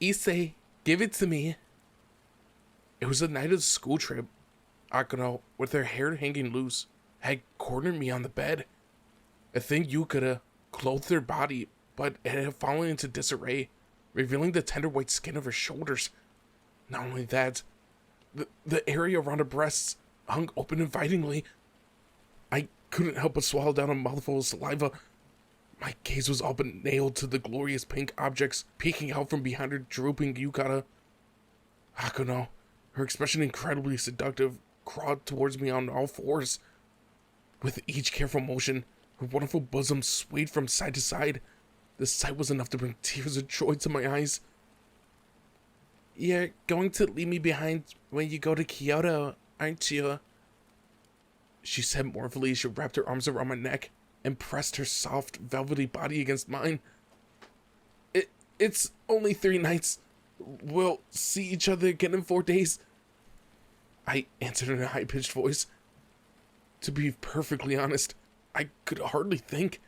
Issei, give it to me. It was the night of the school trip. Akano, with her hair hanging loose, had cornered me on the bed. I think Yukata clothed her body, but it had fallen into disarray, revealing the tender white skin of her shoulders. Not only that, the area around her breasts hung open invitingly. I couldn't help but swallow down a mouthful of saliva. My gaze was all but nailed to the glorious pink objects peeking out from behind her drooping yukata. Akano, her expression incredibly seductive, crawled towards me on all fours. With each careful motion, her wonderful bosom swayed from side to side. The sight was enough to bring tears of joy to my eyes. You're going to leave me behind when you go to Kyoto, aren't you? She said mournfully as she wrapped her arms around my neck and pressed her soft, velvety body against mine. It's only 3 nights. We'll see each other again in 4 days. I answered in a high-pitched voice. To be perfectly honest, I could hardly think.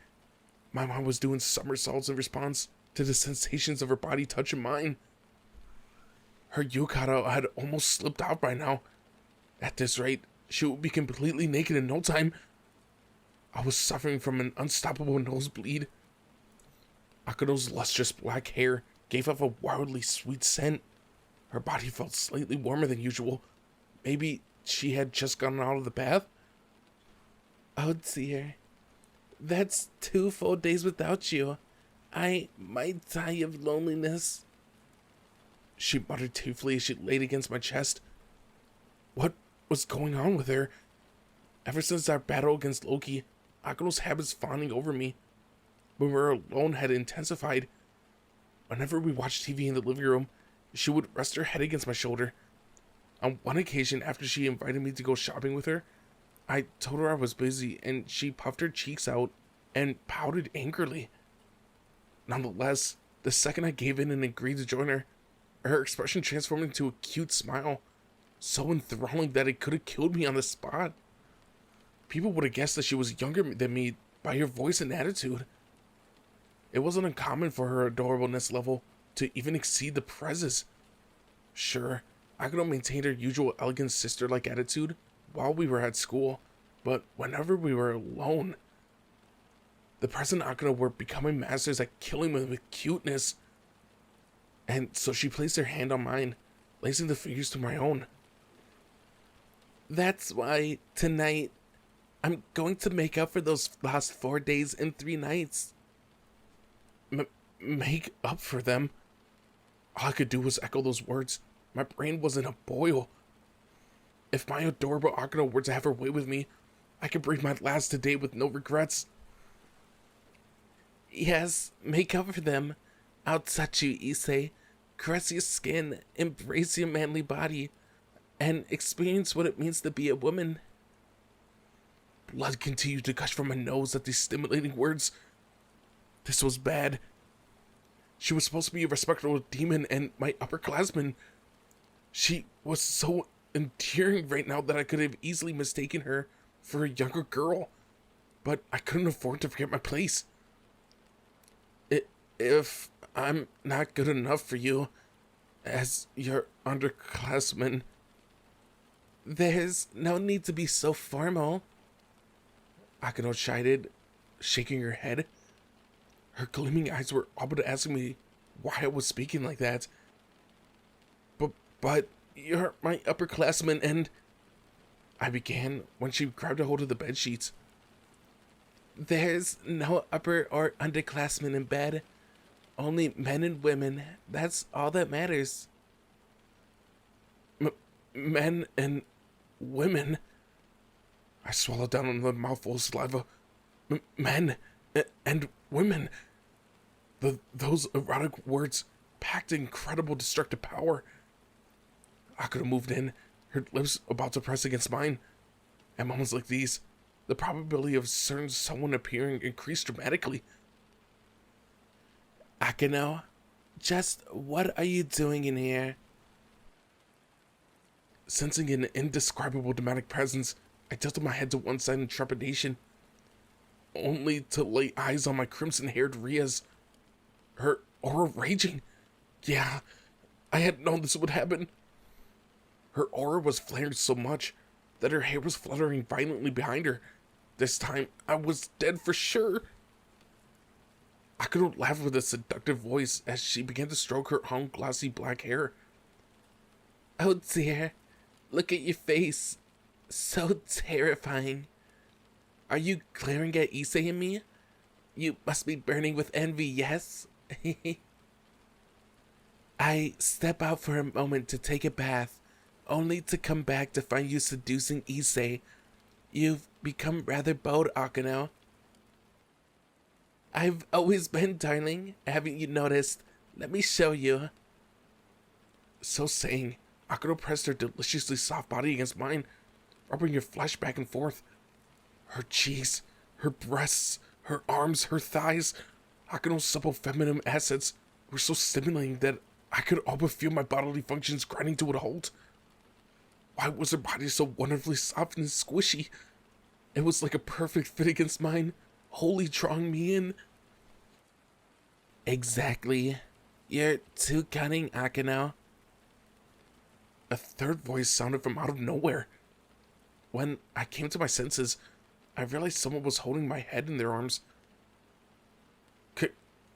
My mind was doing somersaults in response to the sensations of her body touching mine. Her yukata had almost slipped out by now. At this rate, she would be completely naked in no time. I was suffering from an unstoppable nosebleed. Akano's lustrous black hair gave off a wildly sweet scent. Her body felt slightly warmer than usual. Maybe she had just gotten out of the bath? Oh dear. That's 2 full days without you. I might die of loneliness. She muttered tearfully as she laid against my chest. What was going on with her? Ever since our battle against Loki, Akano's habits fawning over me when we were alone had intensified. Whenever we watched TV in the living room, she would rest her head against my shoulder. On one occasion, after she invited me to go shopping with her, I told her I was busy, and she puffed her cheeks out and pouted angrily. Nonetheless, the second I gave in and agreed to join her, her expression transformed into a cute smile, so enthralling that it could have killed me on the spot. People would have guessed that she was younger than me by her voice and attitude. It wasn't uncommon for her adorableness level to even exceed the Prez's. Sure, Akano maintained her usual elegant sister-like attitude while we were at school, but whenever we were alone, the Prez and Akano were becoming masters at killing me with cuteness. And so she placed her hand on mine, lacing the fingers to my own. That's why tonight I'm going to make up for those last 4 days and 3 nights. Make up for them? All I could do was echo those words. My brain was in a boil. If my adorable Akano were to have her way with me, I could breathe my last today with no regrets. Yes, make up for them. I'll touch you, Issei, caress your skin, embrace your manly body, and experience what it means to be a woman. Blood continued to gush from my nose at these stimulating words. This was bad. She was supposed to be a respectable demon and my upperclassman. She was so endearing right now that I could have easily mistaken her for a younger girl, but I couldn't afford to forget my place. If I'm not good enough for you as your underclassman, there's no need to be so formal. Akano chided, shaking her head. Her gleaming eyes were all but asking me why I was speaking like that. But you're my upperclassman and... I began when she grabbed a hold of the bed sheets. There's no upper or underclassmen in bed. Only men and women. That's all that matters. Men and women? I swallowed down another mouthful of saliva. Men and women. Those erotic words packed incredible destructive power. I could have moved in, her lips about to press against mine. At moments like these, the probability of certain someone appearing increased dramatically. Akano, just what are you doing in here? Sensing an indescribable dramatic presence, I tilted my head to one side in trepidation, only to lay eyes on my crimson-haired Ria's. Her aura raging. Yeah, I had known this would happen. Her aura was flaring so much that her hair was fluttering violently behind her. This time, I was dead for sure. Akano laughed with a seductive voice as she began to stroke her own glossy black hair. Oh dear, look at your face. So terrifying. Are you glaring at Issei and me? You must be burning with envy, yes? I step out for a moment to take a bath, only to come back to find you seducing Issei. You've become rather bold, Akano. I've always been, darling. Haven't you noticed? Let me show you. So saying, Akano pressed her deliciously soft body against mine, rubbing her flesh back and forth. Her cheeks, her breasts, her arms, her thighs. Akano's supple feminine assets were so stimulating that I could all but feel my bodily functions grinding to a halt. Why was her body so wonderfully soft and squishy? It was like a perfect fit against mine, wholly drawing me in. Exactly. You're too cunning, Akano. A third voice sounded from out of nowhere. When I came to my senses, I realized someone was holding my head in their arms.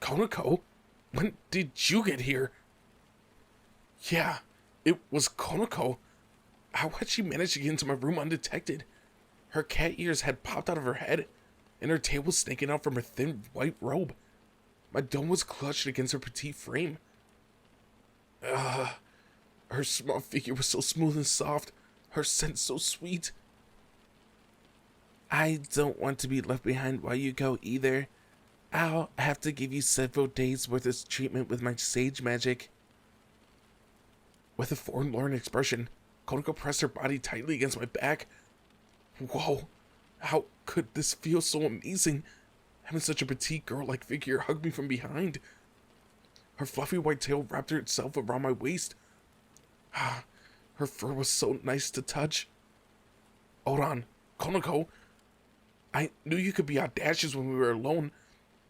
Konako? When did you get here? Yeah, it was Konako. How had she managed to get into my room undetected? Her cat ears had popped out of her head, and her tail was snaking out from her thin white robe. My dome was clutched against her petite frame. Her small figure was so smooth and soft, her scent so sweet. I don't want to be left behind while you go either. I'll have to give you several days worth of treatment with my sage magic. With a forlorn expression, Konako pressed her body tightly against my back. Whoa, how could this feel so amazing? Having such a petite girl-like figure hug me from behind. Her fluffy white tail wrapped itself around my waist. Her fur was so nice to touch. Hold on, Konako. I knew you could be audacious when we were alone,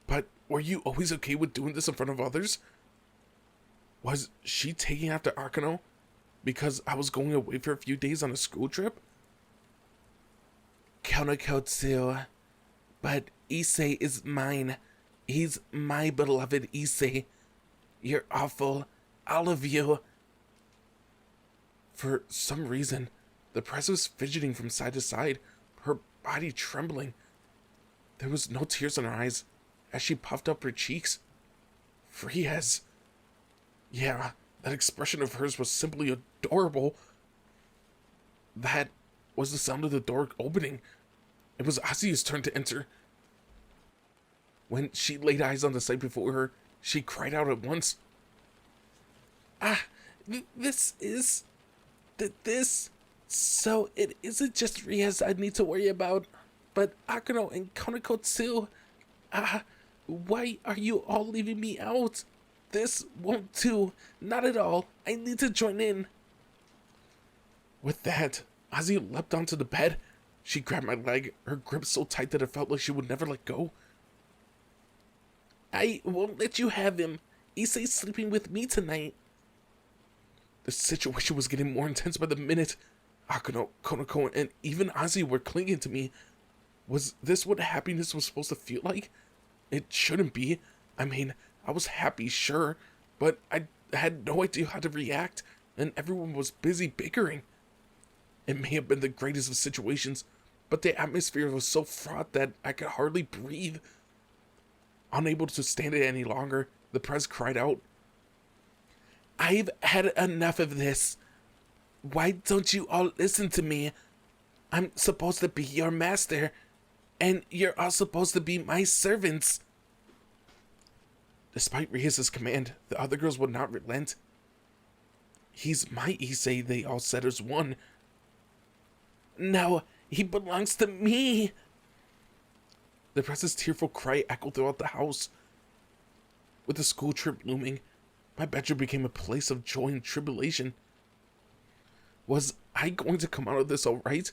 but were you always okay with doing this in front of others? Was she taking after Akano because I was going away for a few days on a school trip? Konako too, but Issei is mine. He's my beloved Issei. You're awful, all of you. For some reason, the press was fidgeting from side to side, her body trembling. There was no tears in her eyes as she puffed up her cheeks. Free as... Yeah, that expression of hers was simply adorable. That was the sound of the door opening. It was Asia's turn to enter. When she laid eyes on the sight before her, she cried out at once. This is... This... So it isn't just Riaz I need to worry about, but Akano and Konako too. Why are you all leaving me out? This won't do. Not at all. I need to join in. With that, Ozzy leapt onto the bed. She grabbed my leg, her grip so tight that it felt like she would never let go. I won't let you have him. Issei's sleeping with me tonight. The situation was getting more intense by the minute. Akano, Konako, and even Ozzy were clinging to me. Was this what happiness was supposed to feel like? It shouldn't be. I mean, I was happy, sure, but I had no idea how to react, and everyone was busy bickering. It may have been the greatest of situations, but the atmosphere was so fraught that I could hardly breathe. Unable to stand it any longer, the press cried out, I've had enough of this. Why don't you all listen to me? I'm supposed to be your master, and you're all supposed to be my servants. Despite Riaz's command, the other girls would not relent. He's my Issei, they all said as one. No, he belongs to me. The press's tearful cry echoed throughout the house. With the school trip looming, my bedroom became a place of joy and tribulation. Was I going to come out of this all right?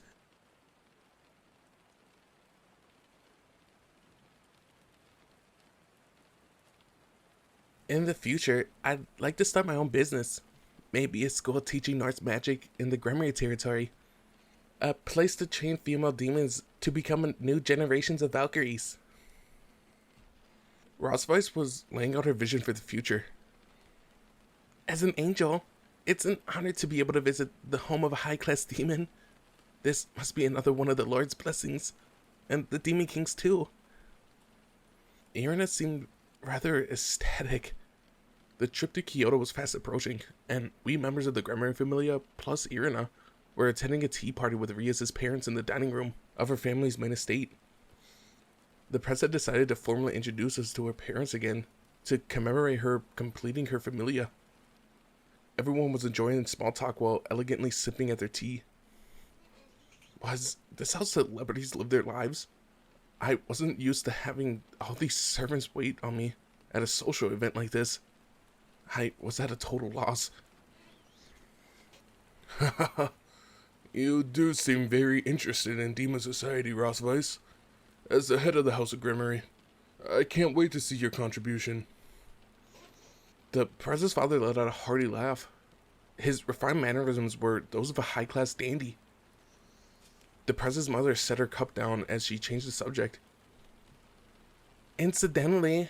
In the future, I'd like to start my own business. maybe a school teaching Norse magic in the Gremory territory. A place to train female demons to become new generations of Valkyries. Rosweiss was laying out her vision for the future. As an angel, it's an honor to be able to visit the home of a high-class demon. This must be another one of the Lord's blessings, and the Demon King's too. Irina seemed rather ecstatic. The trip to Kyoto was fast approaching, and we members of the Gremory Familia, plus Irina, were attending a tea party with Ria's parents in the dining room of her family's main estate. The press had decided to formally introduce us to her parents again, to commemorate her completing her Familia. Everyone was enjoying small talk while elegantly sipping at their tea. Was this how celebrities live their lives? I wasn't used to having all these servants wait on me at a social event like this. I was at a total loss. You do seem very interested in demon society, Rosweiss. As the head of the House of Gremory, I can't wait to see your contribution. The Prez's father let out a hearty laugh. His refined mannerisms were those of a high-class dandy. The Prez's mother set her cup down as she changed the subject. Incidentally,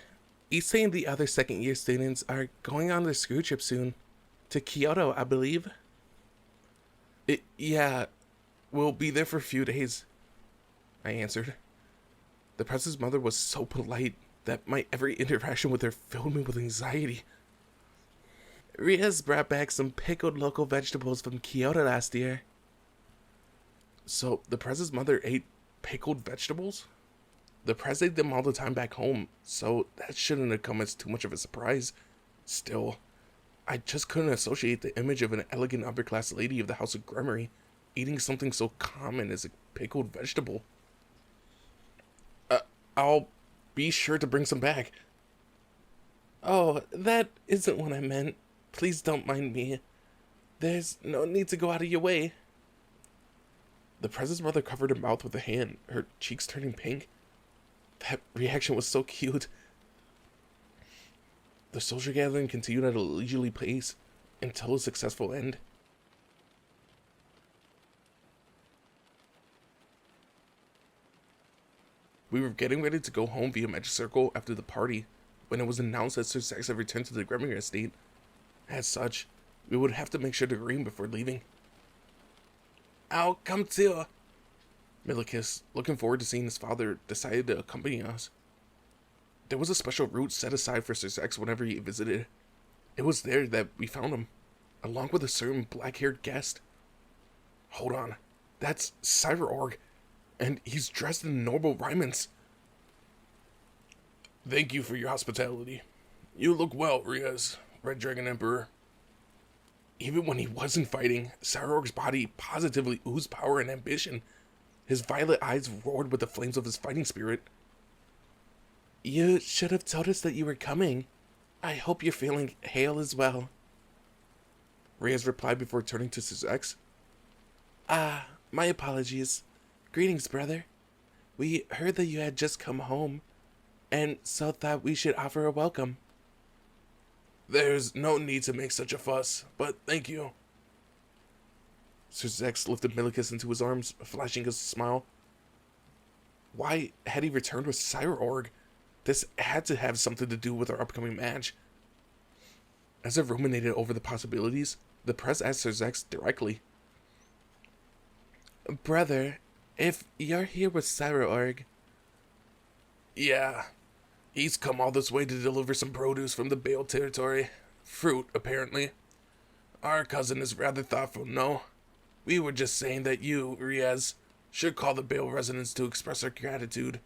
Issei and the other second-year students are going on their school trip soon. To Kyoto, I believe. Yeah, we'll be there for a few days, I answered. The Prez's mother was so polite that my every interaction with her filled me with anxiety. Ria's brought back some pickled local vegetables from Kyoto last year. So, the Prez's mother ate pickled vegetables? The Prez ate them all the time back home, so that shouldn't have come as too much of a surprise. Still, I just couldn't associate the image of an elegant upper-class lady of the House of Gremory eating something so common as a pickled vegetable. I'll be sure to bring some back. Oh, that isn't what I meant. Please don't mind me. There's no need to go out of your way. The Prez's mother covered her mouth with a hand, her cheeks turning pink. That reaction was so cute. The social gathering continued at a leisurely pace until a successful end. We were getting ready to go home via Magic Circle after the party when it was announced that Sir Sax had returned to the Gremory estate. As such, we would have to make sure to greet him before leaving. I'll come too. Milikis, looking forward to seeing his father, decided to accompany us. There was a special route set aside for Sir Sax whenever he visited. It was there that we found him, along with a certain black-haired guest. Hold on, that's Sairaorg, and he's dressed in normal raiments. Thank you for your hospitality. You look well, Riaz, Red Dragon Emperor. Even when he wasn't fighting, Sairaorg's body positively oozed power and ambition. His violet eyes roared with the flames of his fighting spirit. You should have told us that you were coming. I hope you're feeling hale as well. Reyes replied before turning to Suzek's. My apologies. Greetings, brother. We heard that you had just come home, and so thought we should offer a welcome. There's no need to make such a fuss, but thank you. Sir Zex lifted Milikis into his arms, flashing us a smile. Why had he returned with Sairaorg? This had to have something to do with our upcoming match. As I ruminated over the possibilities, the press asked Sir Zex directly. Brother, if you're here with Sairaorg... Yeah, he's come all this way to deliver some produce from the Bael territory. Fruit, apparently. Our cousin is rather thoughtful, no? We were just saying that you, Riaz, should call the Bael residents to express our gratitude.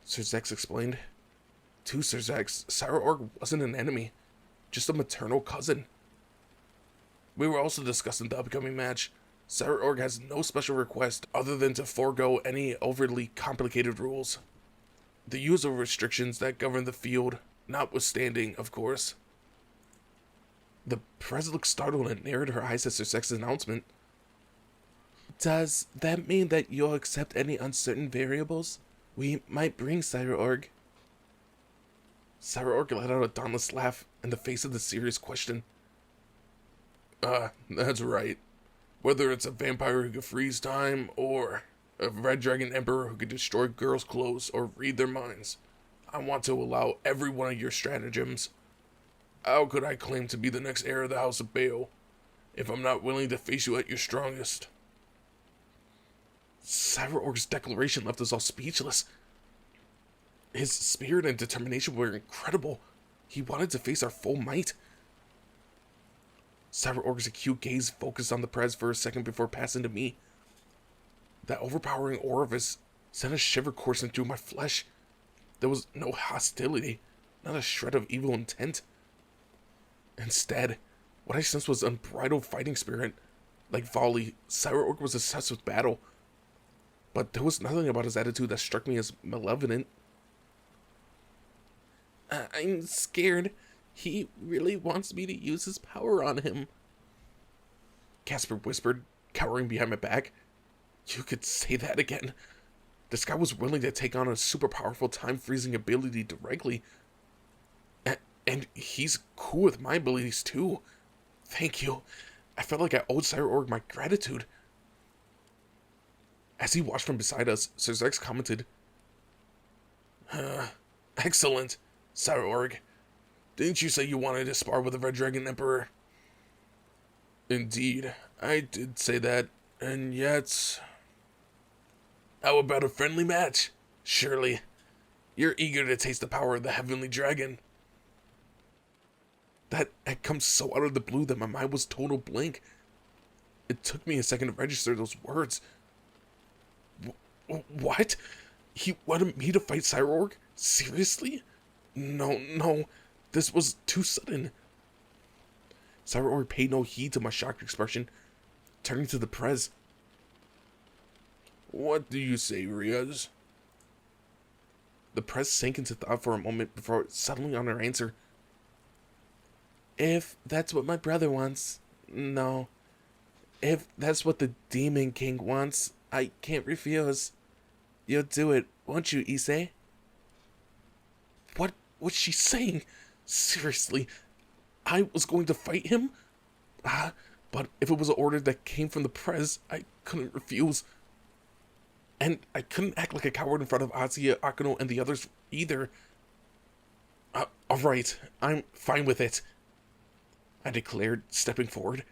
Sir Zex explained. To Sir Zex, Sairaorg wasn't an enemy, just a maternal cousin. We were also discussing the upcoming match. Sairaorg has no special request other than to forego any overly complicated rules. The usual restrictions that govern the field, notwithstanding, of course. The Prez looked startled and narrowed her eyes at Sir Zex's announcement. Does that mean that you'll accept any uncertain variables we might bring, Sairaorg? Sairaorg let out a dauntless laugh in the face of the serious question. That's right. Whether it's a vampire who could freeze time, or a red dragon emperor who could destroy girls' clothes or read their minds, I want to allow every one of your stratagems. How could I claim to be the next heir of the House of Bael if I'm not willing to face you at your strongest? Sairaorg's declaration left us all speechless. His spirit and determination were incredible. He wanted to face our full might. Sairaorg's acute gaze focused on the Prez for a second before passing to me. That overpowering aura of his sent a shiver coursing through my flesh. There was no hostility, not a shred of evil intent. Instead, what I sensed was unbridled fighting spirit. Like Volley, Sairaorg was obsessed with battle. But there was nothing about his attitude that struck me as malevolent. I'm scared. He really wants me to use his power on him, Casper whispered, cowering behind my back. You could say that again. This guy was willing to take on a super powerful time-freezing ability directly. And he's cool with my abilities too. Thank you. I felt like I owed Sairaorg my gratitude. As he watched from beside us, Sairaorg commented, Excellent, Sairaorg. Didn't you say you wanted to spar with the Red Dragon Emperor? Indeed, I did say that, and yet... How about a friendly match? Surely. You're eager to taste the power of the Heavenly Dragon. That had come so out of the blue that my mind was total blank. It took me a second to register those words. What? He wanted me to fight Sairaorg? Seriously? No. This was too sudden. Sairaorg paid no heed to my shocked expression, turning to the Prez. What do you say, Riaz? The Prez sank into thought for a moment before settling on her answer. If that's what my brother wants, no. If that's what the Demon King wants, I can't refuse. You'll do it, won't you, Issei? What's she saying? Seriously, I was going to fight him? But if it was an order that came from the Prez, I couldn't refuse. And I couldn't act like a coward in front of Azuya, Akano, and the others either. Alright, I'm fine with it, I declared, stepping forward.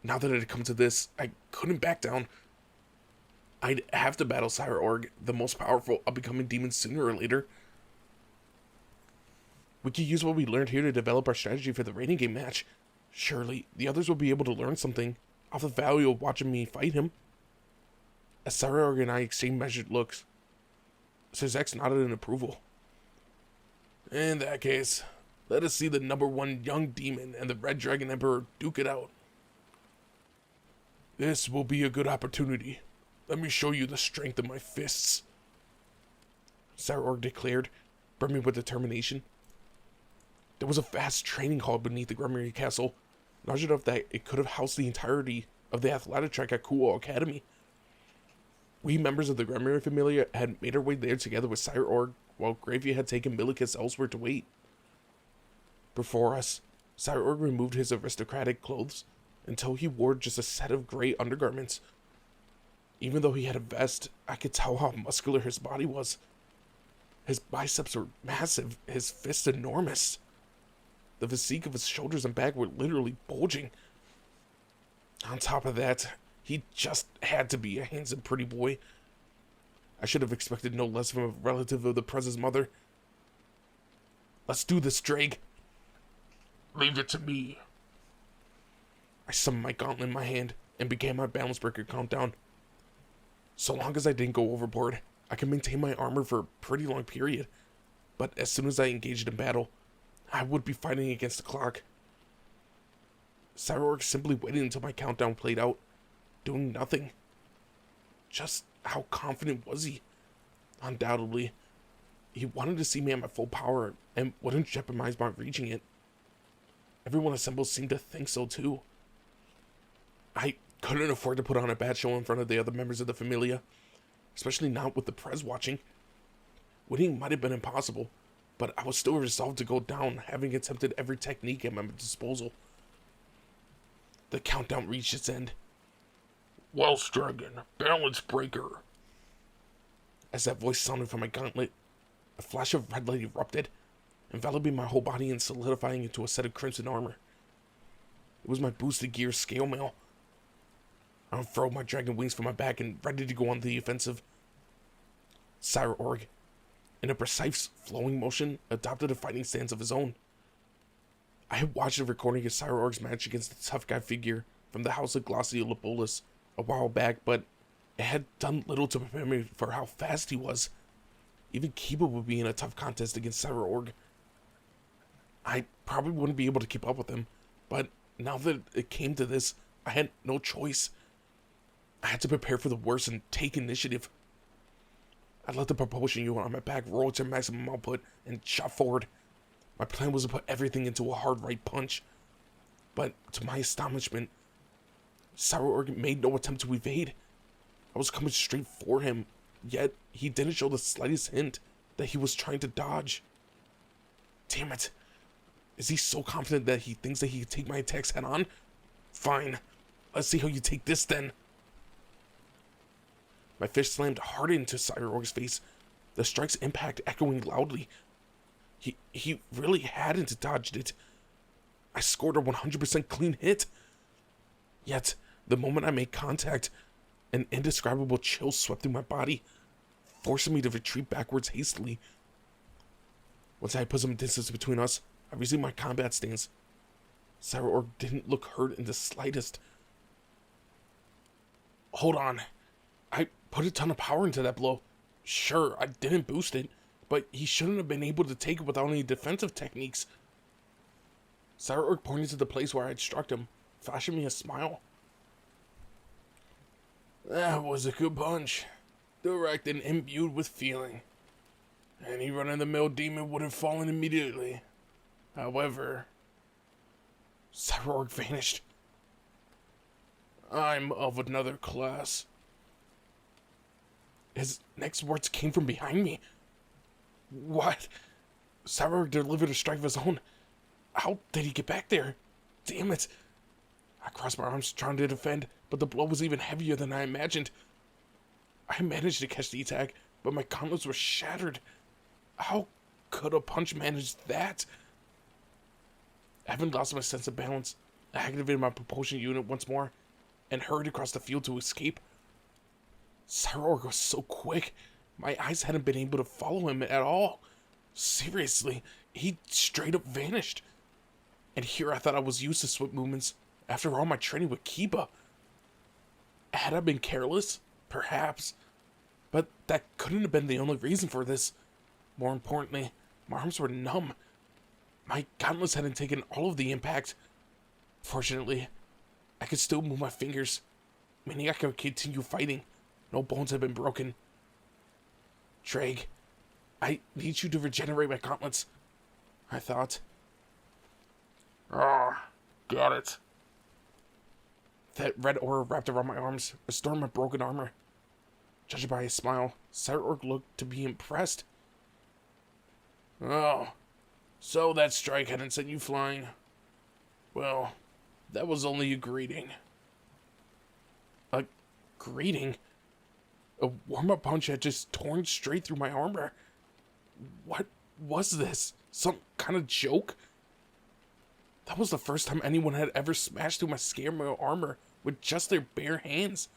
Now that it had come to this, I couldn't back down. I'd have to battle Sairaorg, the most powerful up-and-coming demon, sooner or later. We could use what we learned here to develop our strategy for the rating game match. Surely, the others will be able to learn something off the value of watching me fight him. As Sairaorg and I exchanged measured looks, Sairaorg nodded in approval. In that case, let us see the #1 young demon and the Red Dragon Emperor duke it out. This will be a good opportunity. Let me show you the strength of my fists, Sairaorg declared, brimming with determination. There was a vast training hall beneath the Gremory castle, large enough that it could have housed the entirety of the athletic track at Kuo Academy. We members of the Gremory Familia had made our way there together with Sairaorg, while Gravia had taken Milikis elsewhere to wait. Before us, Sairaorg removed his aristocratic clothes until he wore just a set of gray undergarments. Even though he had a vest, I could tell how muscular his body was. His biceps were massive, his fists enormous. The physique of his shoulders and back were literally bulging. On top of that, he just had to be a handsome, pretty boy. I should have expected no less from a relative of the Prez's mother. Let's do this, Drake. Leave it to me. I summoned my gauntlet in my hand and began my balance breaker countdown. So long as I didn't go overboard, I could maintain my armor for a pretty long period. But as soon as I engaged in battle, I would be fighting against the clock. Sairaorg simply waited until my countdown played out, doing nothing. Just how confident was he? Undoubtedly, he wanted to see me at my full power and wouldn't jeopardize my reaching it. Everyone assembled seemed to think so too. I couldn't afford to put on a bad show in front of the other members of the Familia, especially not with the Prez watching. Winning might have been impossible, but I was still resolved to go down, having attempted every technique at my disposal. The countdown reached its end. Welsh Dragon, Balance Breaker. As that voice sounded from my gauntlet, a flash of red light erupted, enveloping my whole body and solidifying into a set of crimson armor. It was my boosted gear scale mail. I unfurled my dragon wings from my back and ready to go on the offensive. Sairaorg, in a precise, flowing motion, adopted a fighting stance of his own. I had watched a recording of Sairaorg's match against the tough guy figure from the House of Glaciolepolis a while back, but it had done little to prepare me for how fast he was. Even Kiba would be in a tough contest against Sairaorg. I probably wouldn't be able to keep up with him, but now that it came to this, I had no choice. I had to prepare for the worst and take initiative. I let the propulsion unit on my back roll to maximum output and shot forward. My plan was to put everything into a hard right punch, but to my astonishment, Sairaorg made no attempt to evade. I was coming straight for him, yet he didn't show the slightest hint that he was trying to dodge. Damn it. Is he so confident that he thinks that he can take my attacks head on? Fine. Let's see how you take this then. My fist slammed hard into Sairaorg's face, the strike's impact echoing loudly. He really hadn't dodged it. I scored a 100% clean hit. Yet, the moment I made contact, an indescribable chill swept through my body, forcing me to retreat backwards hastily. Once I had put some distance between us, I resumed my combat stance. Sairaorg didn't look hurt in the slightest. Hold on. I put a ton of power into that blow. Sure, I didn't boost it, but he shouldn't have been able to take it without any defensive techniques. Sairaorg pointed to the place where I had struck him, flashing me a smile. That was a good punch. Direct and imbued with feeling. Any run-of-the-mill demon would have fallen immediately. However, Sairaorg vanished. I'm of another class. His next words came from behind me. What? Sairaorg delivered a strike of his own. How did he get back there? Damn it. I crossed my arms trying to defend, but the blow was even heavier than I imagined. I managed to catch the attack, but my gauntlets were shattered. How could a punch manage that? Having lost my sense of balance, I activated my propulsion unit once more and hurried across the field to escape. Sairaorg was so quick, my eyes hadn't been able to follow him at all. Seriously, he straight up vanished. And here I thought I was used to swift movements after all my training with Kiba. Had I been careless? Perhaps. But that couldn't have been the only reason for this. More importantly, my arms were numb. My gauntlets hadn't taken all of the impact. Fortunately, I could still move my fingers, meaning I could continue fighting. No bones had been broken. Drake, I need you to regenerate my gauntlets, I thought. Got it. That red aura wrapped around my arms, restoring my broken armor. Judging by his smile, Sairaorg looked to be impressed. Oh, so that strike hadn't sent you flying. Well, that was only a greeting. A greeting? A warm-up punch had just torn straight through my armor. What was this? Some kind of joke? That was the first time anyone had ever smashed through my scare mail armor with just their bare hands.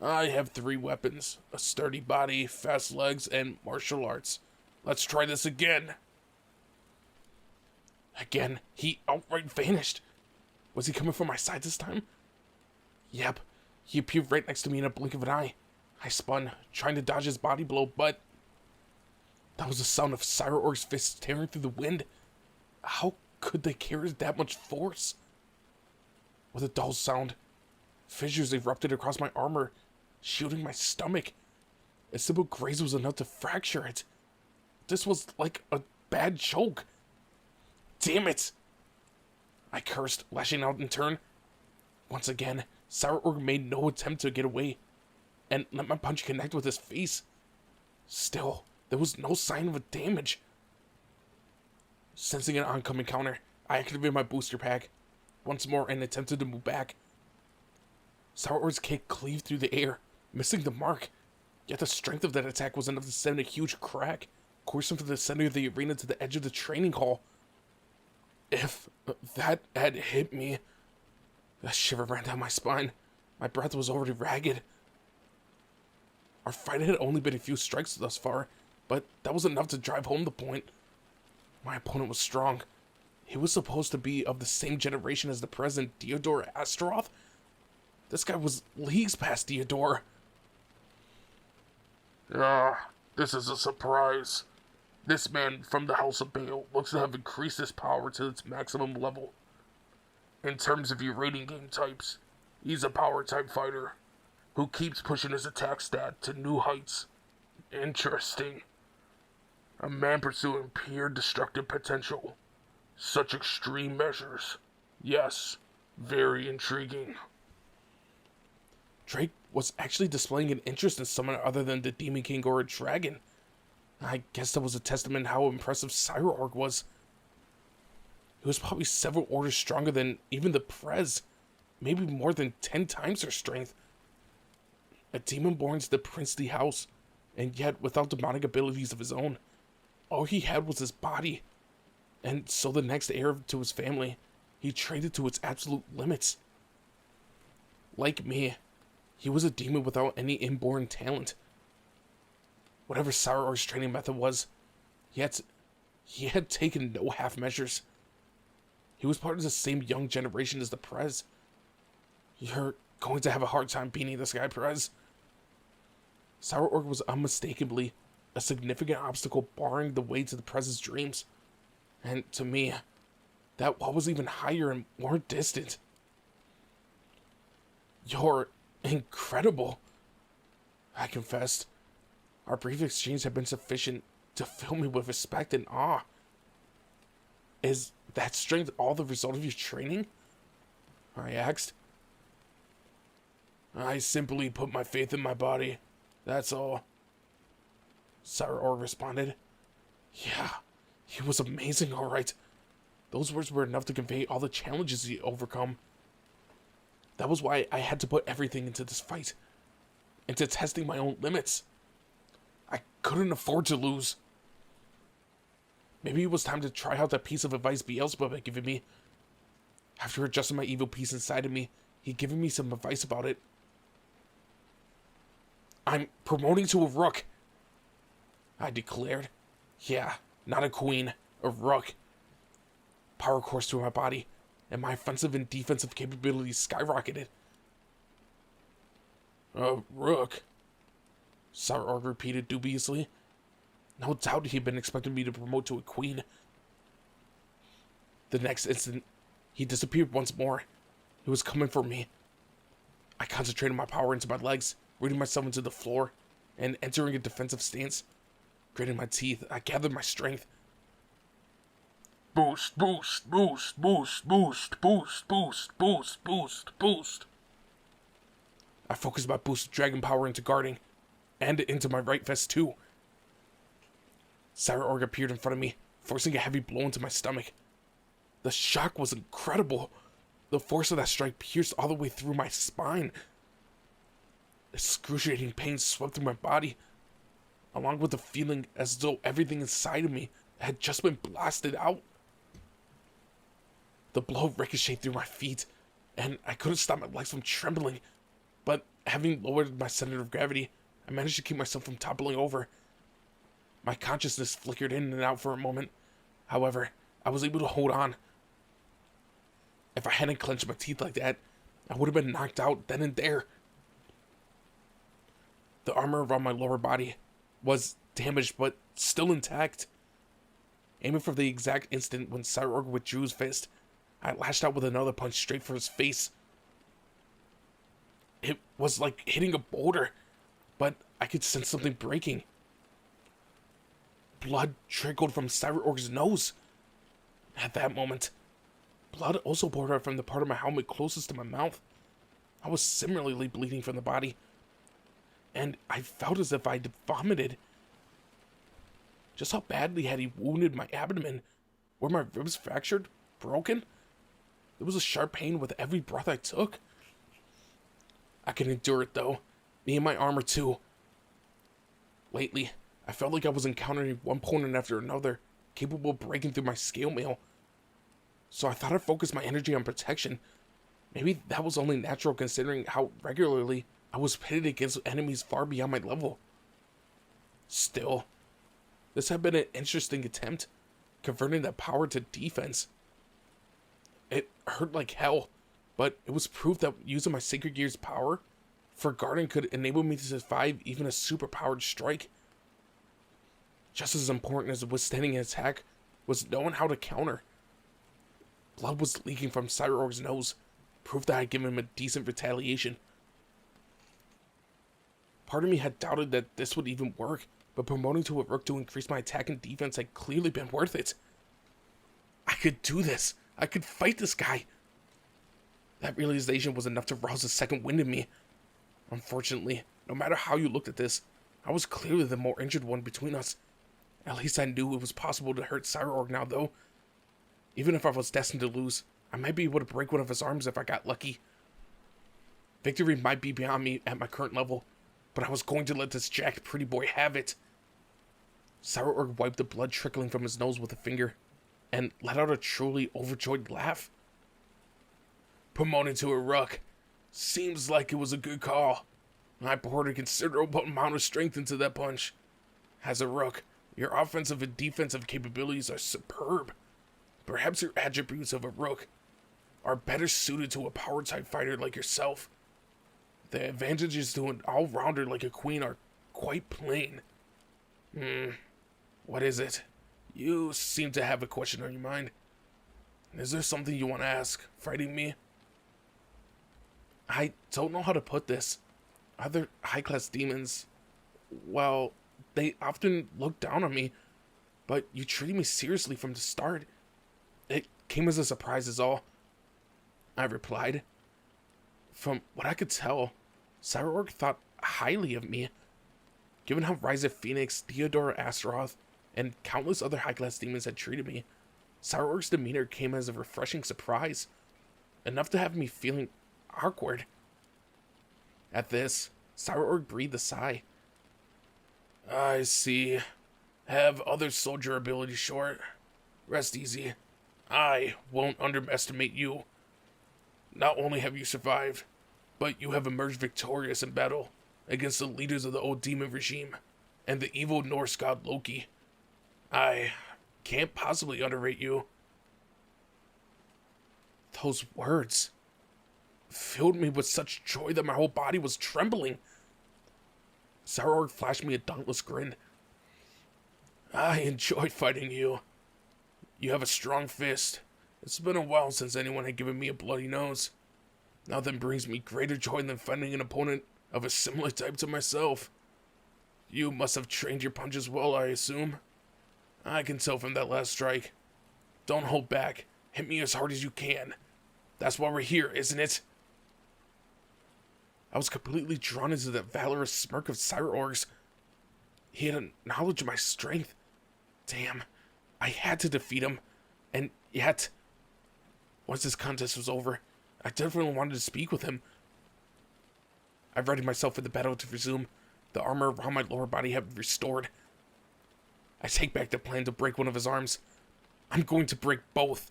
I have 3 weapons, a sturdy body, fast legs, and martial arts. Let's try this again. Again, he outright vanished. Was he coming from my side this time? Yep, he appeared right next to me in a blink of an eye. I spun, trying to dodge his body blow, but that was the sound of Sairaorg's fists tearing through the wind. How could they carry that much force? With a dull sound, fissures erupted across my armor, shielding my stomach. A simple graze was enough to fracture it. This was like a bad joke. Damn it! I cursed, lashing out in turn. Once again, Sairaorg made no attempt to get away, and let my punch connect with his face. Still, there was no sign of a damage. Sensing an oncoming counter, I activated my booster pack. once more and attempted to move back. Sairaorg's kick cleaved through the air, missing the mark. Yet the strength of that attack was enough to send a huge crack, coursing from the center of the arena to the edge of the training hall. If that had hit me, a shiver ran down my spine. My breath was already ragged. Our fight had only been a few strikes thus far, but that was enough to drive home the point. My opponent was strong. He was supposed to be of the same generation as the present Theodore Astaroth. This guy was leagues past Theodore. This is a surprise. This man from the House of Bael looks to have increased his power to its maximum level. In terms of your rating game types, he's a power type fighter who keeps pushing his attack stat to new heights. Interesting. A man pursuing pure destructive potential. Such extreme measures. Yes, very intriguing. Drake was actually displaying an interest in someone other than the Demon King or a dragon. I guess that was a testament to how impressive Sairaorg was. He was probably several orders stronger than even the Prez, maybe more than 10 times her strength. A demon born to the princely house, and yet without demonic abilities of his own. All he had was his body, and so the next heir to his family, he trained it to its absolute limits. Like me, he was a demon without any inborn talent. Whatever Sairaorg's training method was, yet he had taken no half measures. He was part of the same young generation as the Prez. You're going to have a hard time beating this guy, Prez. Sairaorg was unmistakably a significant obstacle barring the way to the Prez's dreams. And to me, that wall was even higher and more distant. You're incredible, I confessed. Our brief exchange had been sufficient to fill me with respect and awe. Is that strength all the result of your training? I asked. I simply put my faith in my body. That's all. Sairaorg responded. Yeah, he was amazing, all right. Those words were enough to convey all the challenges he overcome. That was why I had to put everything into this fight, into testing my own limits. I couldn't afford to lose. Maybe it was time to try out that piece of advice Beelzebub had given me. After adjusting my evil piece inside of me, he'd given me some advice about it. I'm promoting to a rook, I declared. Yeah, not a queen, a rook. Power coursed through my body, and my offensive and defensive capabilities skyrocketed. A rook? Sairaorg repeated dubiously. No doubt he'd been expecting me to promote to a queen. The next instant, he disappeared once more. He was coming for me. I concentrated my power into my legs, rooting myself into the floor, and entering a defensive stance. Gritting my teeth, I gathered my strength. Boost, boost, boost, boost, boost, boost, boost, boost, boost, boost. I focused my boosted dragon power into guarding, and into my right fist too. Sairaorg appeared in front of me, forcing a heavy blow into my stomach. The shock was incredible. The force of that strike pierced all the way through my spine. Excruciating pain swept through my body, along with the feeling as though everything inside of me had just been blasted out. The blow ricocheted through my feet, and I couldn't stop my legs from trembling. But having lowered my center of gravity, I managed to keep myself from toppling over. My consciousness flickered in and out for a moment. However, I was able to hold on. If I hadn't clenched my teeth like that, I would have been knocked out then and there. The armor around my lower body was damaged but still intact. Aiming for the exact instant when Sairaorg withdrew his fist, I lashed out with another punch straight for his face. It was like hitting a boulder, but I could sense something breaking. Blood trickled from Sairaorg's nose. At that moment, blood also poured out from the part of my helmet closest to my mouth. I was similarly bleeding from the body, and I felt as if I'd vomited. Just how badly had he wounded my abdomen? Were my ribs fractured? Broken? There was a sharp pain with every breath I took. I could endure it though, me and my armor too. Lately, I felt like I was encountering one opponent after another, capable of breaking through my scale mail. So I thought I'd focus my energy on protection. Maybe that was only natural considering how regularly I was pitted against enemies far beyond my level. Still, this had been an interesting attempt, converting that power to defense. It hurt like hell, but it was proof that using my Sacred Gear's power for guarding could enable me to survive even a superpowered strike. Just as important as withstanding an attack was knowing how to counter. Blood was leaking from Sairaorg's nose, proof that I'd given him a decent retaliation. Part of me had doubted that this would even work, but promoting to a rook to increase my attack and defense had clearly been worth it. I could do this. I could fight this guy. That realization was enough to rouse a second wind in me. Unfortunately, no matter how you looked at this, I was clearly the more injured one between us. At least I knew it was possible to hurt Sairaorg now, though. Even if I was destined to lose, I might be able to break one of his arms if I got lucky. Victory might be beyond me at my current level, but I was going to let this jacked pretty boy have it. Sairaorg wiped the blood trickling from his nose with a finger, and let out a truly overjoyed laugh. Promoted to a rook. Seems like it was a good call. I poured a considerable amount of strength into that punch. As a rook, your offensive and defensive capabilities are superb. Perhaps your attributes of a rook are better suited to a power-type fighter like yourself. The advantages to an all-rounder like a queen are quite plain. What is it? You seem to have a question on your mind. Is there something you want to ask, fighting me? I don't know how to put this. Other high-class demons, well, they often look down on me, but you treated me seriously from the start. It came as a surprise is all. I replied. From what I could tell, Sairaorg thought highly of me. Given how Rise of Phoenix, Theodora Astaroth, and countless other high-class demons had treated me, Sairaorg's demeanor came as a refreshing surprise, enough to have me feeling awkward. At this, Sairaorg breathed a sigh. I see. Have other soldier abilities short. Rest easy. I won't underestimate you. Not only have you survived, but you have emerged victorious in battle against the leaders of the old demon regime and the evil Norse god Loki. I can't possibly underrate you. Those words filled me with such joy that my whole body was trembling. Sairaorg flashed me a dauntless grin. I enjoyed fighting you. You have a strong fist. It's been a while since anyone had given me a bloody nose. Nothing brings me greater joy than finding an opponent of a similar type to myself. You must have trained your punches well, I assume. I can tell from that last strike. Don't hold back. Hit me as hard as you can. That's why we're here, isn't it? I was completely drawn into that valorous smirk of Sairaorg's. He had a knowledge of my strength. Damn, I had to defeat him. And yet, once this contest was over, I definitely wanted to speak with him. I readied myself for the battle to resume. The armor around my lower body had been restored. I take back the plan to break one of his arms. I'm going to break both.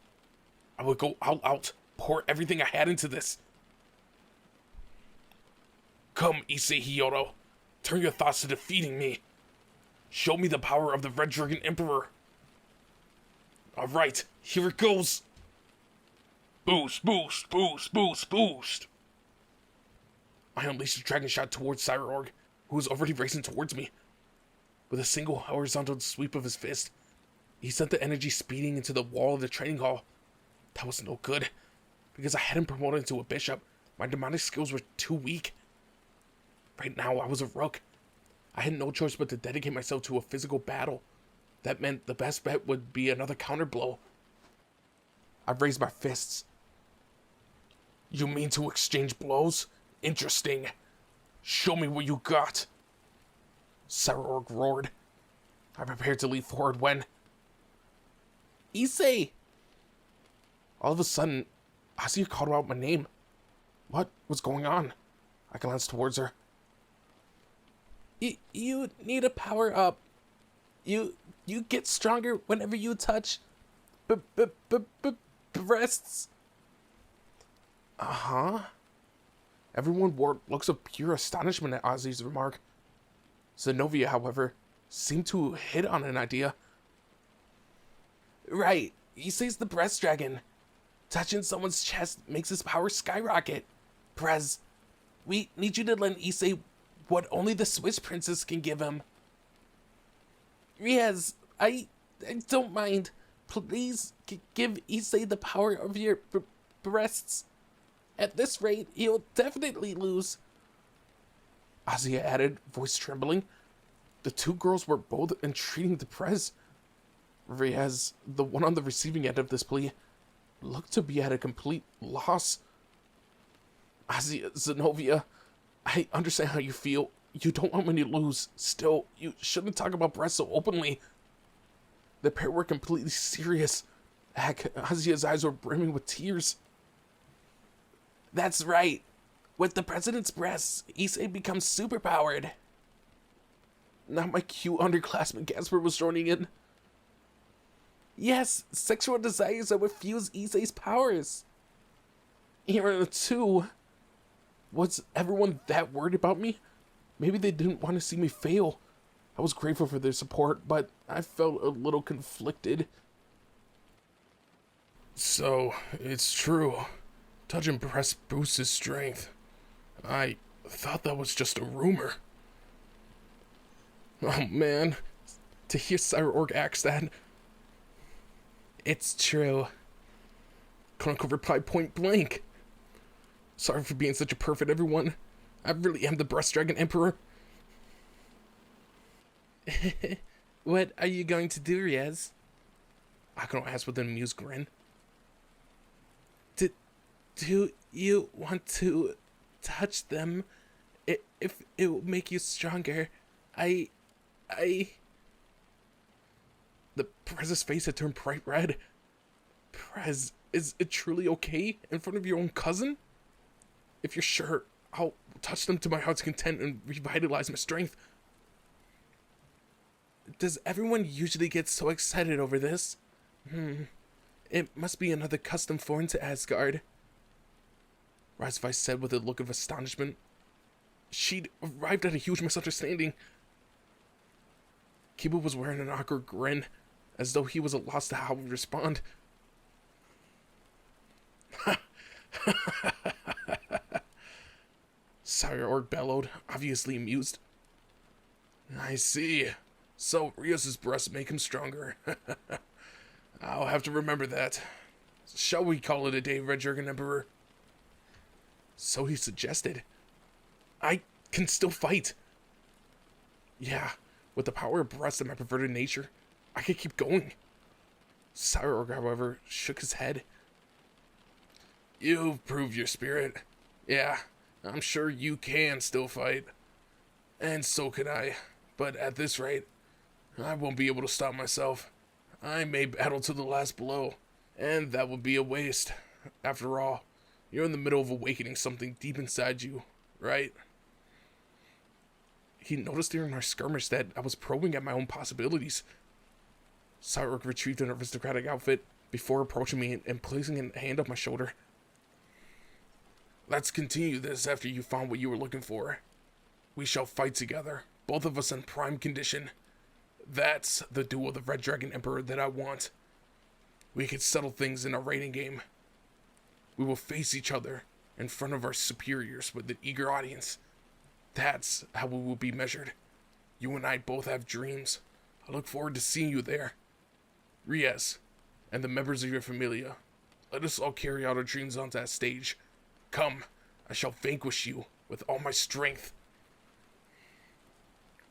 I will go all out, pour everything I had into this. Come, Issei Kyoto. Turn your thoughts to defeating me. Show me the power of the Red Dragon Emperor. Alright, here it goes. Boost, boost, boost, boost, boost. I unleashed a dragon shot towards Sairaorg, who was already racing towards me. With a single horizontal sweep of his fist, he sent the energy speeding into the wall of the training hall. That was no good. Because I hadn't promoted into a bishop, my demonic skills were too weak. Right now, I was a rook. I had no choice but to dedicate myself to a physical battle. That meant the best bet would be another counterblow. I raised my fists. You mean to exchange blows? Interesting. Show me what you got. Sairaorg roared. I prepared to leap forward when... Issei! All of a sudden, Asuya called out my name. What was going on? I glanced towards her. You need a power up. You get stronger whenever you touch breasts. Uh-huh. Everyone wore looks of pure astonishment at Ozzy's remark. Zenobia, however, seemed to hit on an idea. Right, Issei's the breast dragon. Touching someone's chest makes his power skyrocket. Prez, we need you to lend Issei what only the Swiss princess can give him. Riaz, I don't mind. Please give Issei the power of your breasts. At this rate, he'll definitely lose. Asuya added, voice trembling. The two girls were both entreating the Prez. Riaz, the one on the receiving end of this plea, looked to be at a complete loss. Asuya, Zenobia, I understand how you feel. You don't want me to lose. Still, you shouldn't talk about breasts so openly. The pair were completely serious. Heck, Asuya's eyes were brimming with tears. That's right. With the president's breasts, Issei becomes superpowered. Now my cute underclassman Gasper was joining in. Yes, sexual desires that would fuse Issei's powers. Era 2. Was everyone that worried about me? Maybe they didn't want to see me fail. I was grateful for their support, but I felt a little conflicted. So, it's true. Touching breasts boosts his strength. I thought that was just a rumor. Oh man, to hear Sairaorg ask that. It's true. Konako replied point blank. Sorry for being such a pervert, everyone. I really am the Breast Dragon Emperor. What are you going to do, Riaz? Akano asked with an amused grin. Do you want to touch them? If it will make you stronger, I... The Prez's face had turned bright red. Prez, is it truly okay in front of your own cousin? If you're sure, I'll touch them to my heart's content and revitalize my strength. Does everyone usually get so excited over this? It must be another custom foreign to Asgard. Razvai said with a look of astonishment. She'd arrived at a huge misunderstanding. Kiba was wearing an awkward grin, as though he was at loss to how to respond. Sairaorg bellowed, obviously amused. I see. So Rios' breasts make him stronger. I'll have to remember that. Shall we call it a day, Red Dragon Emperor? So he suggested. I can still fight. Yeah, with the power of breasts and my perverted nature, I could keep going. Sairaorg, however, shook his head. You've proved your spirit. Yeah, I'm sure you can still fight. And so can I. But at this rate, I won't be able to stop myself. I may battle to the last blow, and that would be a waste. After all, you're in the middle of awakening something deep inside you, right? He noticed during our skirmish that I was probing at my own possibilities. Sairaorg retrieved an aristocratic outfit before approaching me and placing a hand on my shoulder. Let's continue this after you found what you were looking for. We shall fight together, both of us in prime condition. That's the duel of the Red Dragon Emperor that I want. We can settle things in a rating game. We will face each other in front of our superiors with an eager audience. That's how we will be measured. You and I both have dreams. I look forward to seeing you there. Riaz, and the members of your familia, let us all carry out our dreams on that stage. Come, I shall vanquish you with all my strength.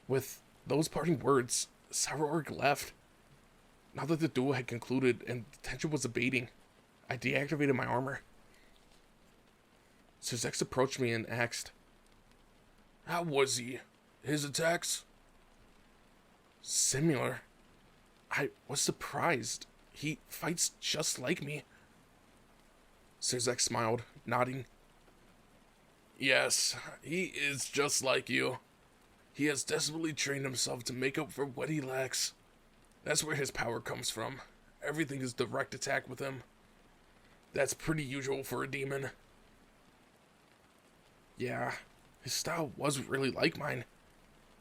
With those parting words, Sairaorg left. Now that the duel had concluded and the tension was abating, I deactivated my armor. Suzex approached me and asked, "How was he? His attacks?" "Similar. I was surprised. He fights just like me." Sairaorg smiled, nodding. Yes, he is just like you. He has desperately trained himself to make up for what he lacks. That's where his power comes from. Everything is direct attack with him. That's pretty usual for a demon. Yeah, his style was really like mine.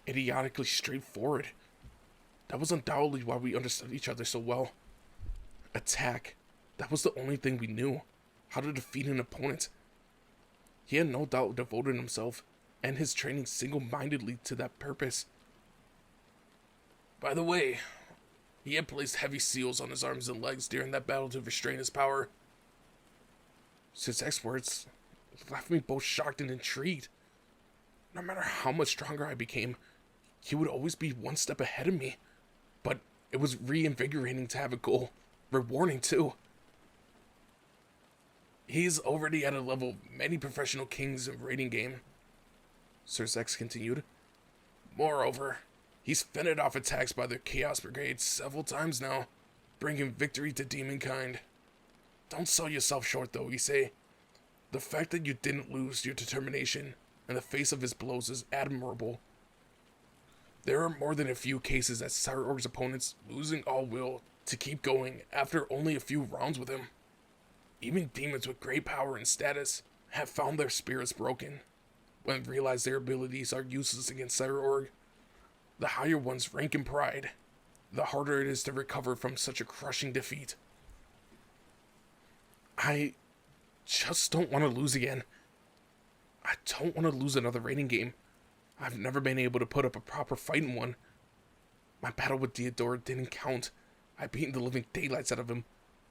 Idiotically straightforward. That was undoubtedly why we understood each other so well. Attack. That was the only thing we knew. How to defeat an opponent. He had no doubt devoted himself and his training single-mindedly to that purpose. By the way, he had placed heavy seals on his arms and legs during that battle to restrain his power. Sairaorg's words left me both shocked and intrigued. No matter how much stronger I became, he would always be one step ahead of me. But it was reinvigorating to have a goal. Rewarding, too. He's already at a level of many professional kings in raiding game, Sairaorg continued. Moreover, he's fended off attacks by the Chaos Brigade several times now, bringing victory to demonkind. Don't sell yourself short, though, Issei. The fact that you didn't lose your determination in the face of his blows is admirable. There are more than a few cases at Sairaorg's opponents losing all will to keep going after only a few rounds with him. Even demons with great power and status have found their spirits broken when realize their abilities are useless against Sairaorg. The higher one's rank and pride, the harder it is to recover from such a crushing defeat. I just don't want to lose again. I don't want to lose another raiding game. I've never been able to put up a proper fight in one. My battle with Theodore didn't count. I beat the living daylights out of him,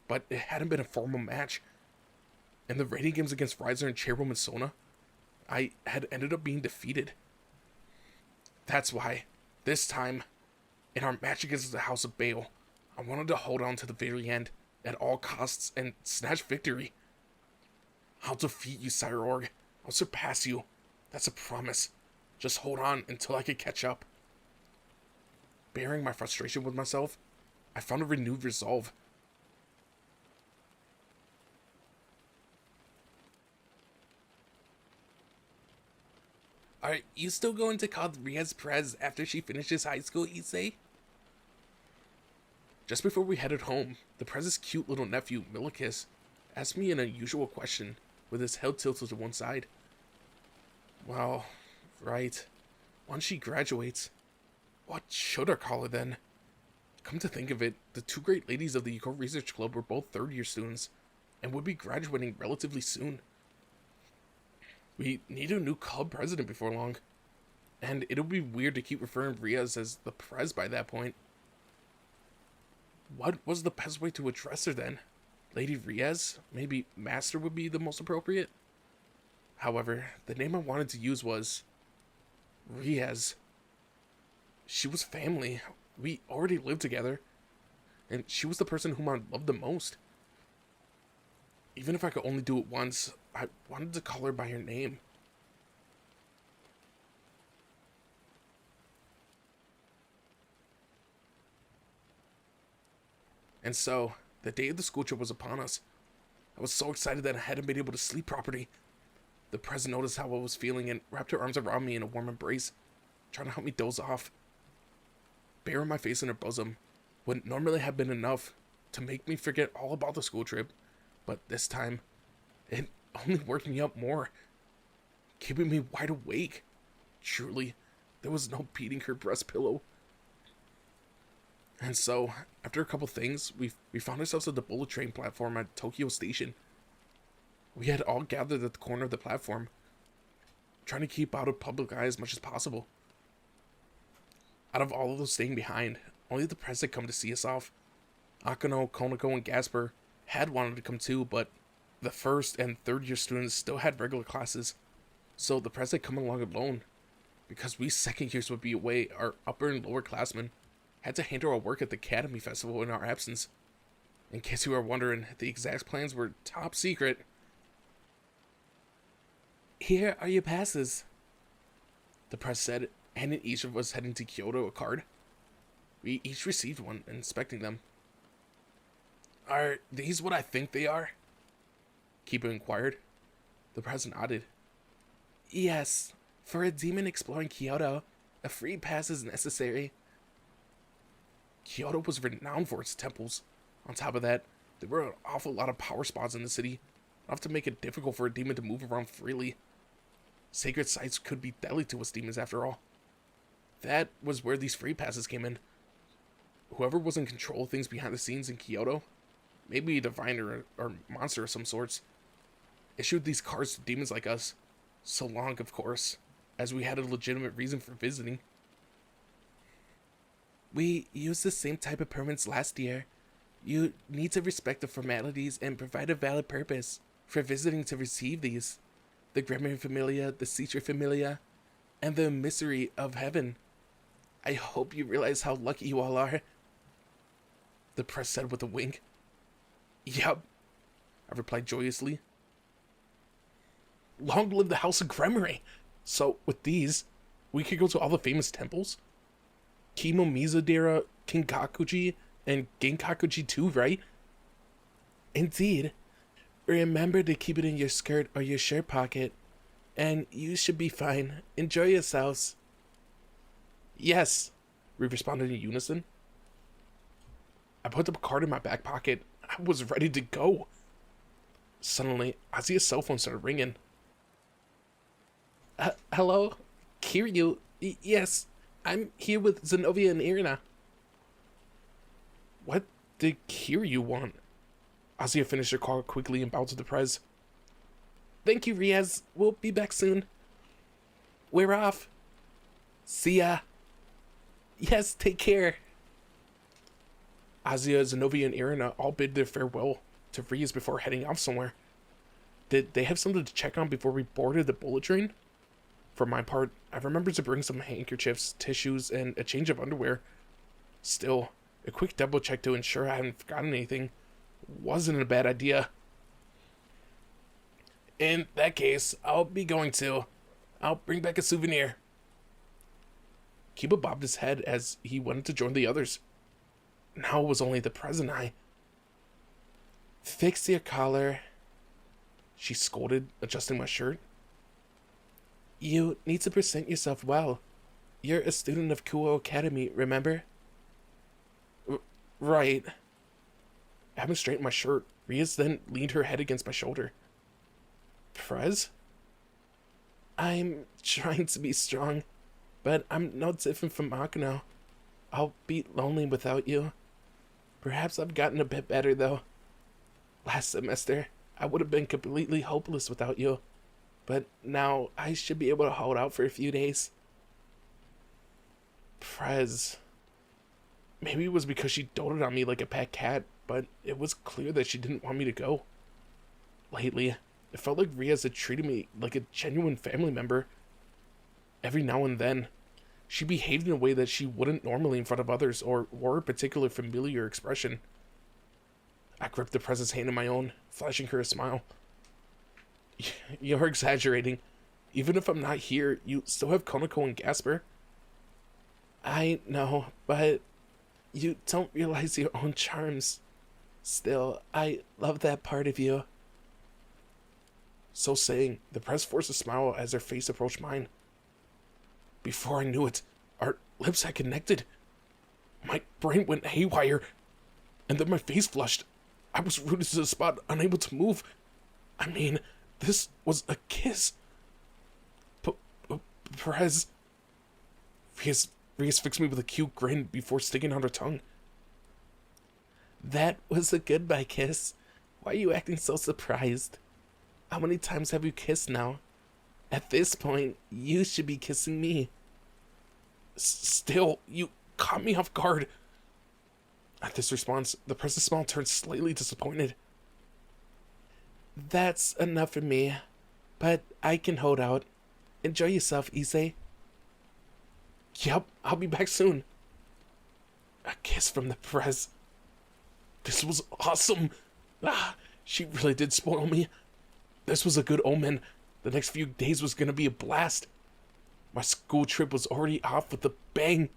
but it hadn't been a formal match. In the raiding games against Riser and Chairwoman Sona, I had ended up being defeated. That's why, this time, in our match against the House of Bael, I wanted to hold on to the very end, at all costs, and snatch victory. I'll defeat you, Sairaorg. I'll surpass you. That's a promise. Just hold on until I can catch up. Bearing my frustration with myself, I found a renewed resolve. Are you still going to call Ria's Prez after she finishes high school, Issei? Just before we headed home, the Prez's cute little nephew, Milikis, asked me an unusual question with his head tilted to one side. Well, right. Once she graduates, what should I call her then? Come to think of it, the two great ladies of the Eco Research Club were both third-year students and would be graduating relatively soon. We need a new club president before long, and it'll be weird to keep referring to Riaz as the Prez by that point. What was the best way to address her then? Lady Riaz? Maybe Master would be the most appropriate? However, the name I wanted to use was Riaz. She was family. We already lived together, and she was the person whom I loved the most. Even if I could only do it once, I wanted to call her by her name. And so, the day of the school trip was upon us. I was so excited that I hadn't been able to sleep properly. The president noticed how I was feeling and wrapped her arms around me in a warm embrace, trying to help me doze off. Burying my face in her bosom would normally have been enough to make me forget all about the school trip, but this time, it only worked me up more, keeping me wide awake. Truly, there was no beating her breast pillow. And so, after a couple things, we found ourselves at the bullet train platform at Tokyo Station. We had all gathered at the corner of the platform, trying to keep out of public eye as much as possible. Out of all of those staying behind, only the press had come to see us off. Akano, Konako, and Gasper had wanted to come too, but the first and third year students still had regular classes, so the press had come along alone. Because we second years would be away, our upper and lower classmen had to handle our work at the Academy Festival in our absence. In case you were wondering, the exact plans were top secret. Here are your passes, the press said, handing each of us heading to Kyoto a card. We each received one, inspecting them. Are these what I think they are? Kiba inquired. The Prez nodded. Yes, for a demon exploring Kyoto, a free pass is necessary. Kyoto was renowned for its temples. On top of that, there were an awful lot of power spots in the city, enough to make it difficult for a demon to move around freely. Sacred sites could be deadly to us demons after all. That was where these free passes came in. Whoever was in control of things behind the scenes in Kyoto, maybe a divine or monster of some sorts, issued these cards to demons like us. So long, of course, as we had a legitimate reason for visiting. We used the same type of permits last year. You need to respect the formalities and provide a valid purpose for visiting to receive these. The Gremory Familia, the Citra Familia, and the Mystery of Heaven. I hope you realize how lucky you all are. The Prez said with a wink. Yup, I replied joyously. Long live the House of Gremory! So, with these, we could go to all the famous temples? Kimo-Mizudera, Kinkakuji, and Genkakuji too, right? Indeed. Remember to keep it in your skirt or your shirt pocket, and you should be fine. Enjoy yourselves. Yes, we responded in unison. I put the card in my back pocket. I was ready to go. Suddenly, Azia's cell phone started ringing. Hello? Kiryu? Yes, I'm here with Zenobia and Irina. What did Kiryu want? Azia finished her call quickly and bowed to the Prez. Thank you, Riaz. We'll be back soon. We're off. See ya. Yes, take care. Azia, Zenobia, and Irina all bid their farewell to Riaz before heading off somewhere. Did they have something to check on before we boarded the bullet train? For my part, I remembered to bring some handkerchiefs, tissues, and a change of underwear. Still, a quick double check to ensure I hadn't forgotten anything wasn't a bad idea. In that case, I'll be going too. I'll bring back a souvenir. Kiba bobbed his head as he went to join the others. Now it was only the Prez and I. Fix your collar. She scolded, adjusting my shirt. You need to present yourself well. You're a student of Kuo Academy, remember? Right. Having straightened my shirt, Riaz then leaned her head against my shoulder. Prez? I'm trying to be strong, but I'm no different from Akano. I'll be lonely without you. Perhaps I've gotten a bit better, though. Last semester, I would have been completely hopeless without you, but now I should be able to hold out for a few days. Prez. Maybe it was because she doted on me like a pet cat, but it was clear that she didn't want me to go. Lately, it felt like Riaz had treated me like a genuine family member. Every now and then, she behaved in a way that she wouldn't normally in front of others or wore a particular familiar expression. I gripped the Prez's hand in my own, flashing her a smile. You're exaggerating. Even if I'm not here, you still have Konako and Gasper. I know, but you don't realize your own charms. Still, I love that part of you. So saying, the Prez forced a smile as her face approached mine. Before I knew it, our lips had connected. My brain went haywire, and then my face flushed. I was rooted to the spot, unable to move. I mean, this was a kiss. Perez. Riaz fixed me with a cute grin before sticking out her tongue. That was a goodbye kiss. Why are you acting so surprised? How many times have you kissed now? At this point, you should be kissing me. Still, you caught me off guard. At this response, the Prez's smile turned slightly disappointed. That's enough for me, but I can hold out. Enjoy yourself, Issei. Yep, I'll be back soon. A kiss from the Prez. This was awesome. She really did spoil me. This was a good omen. The next few days was gonna be a blast. My school trip was already off with a bang.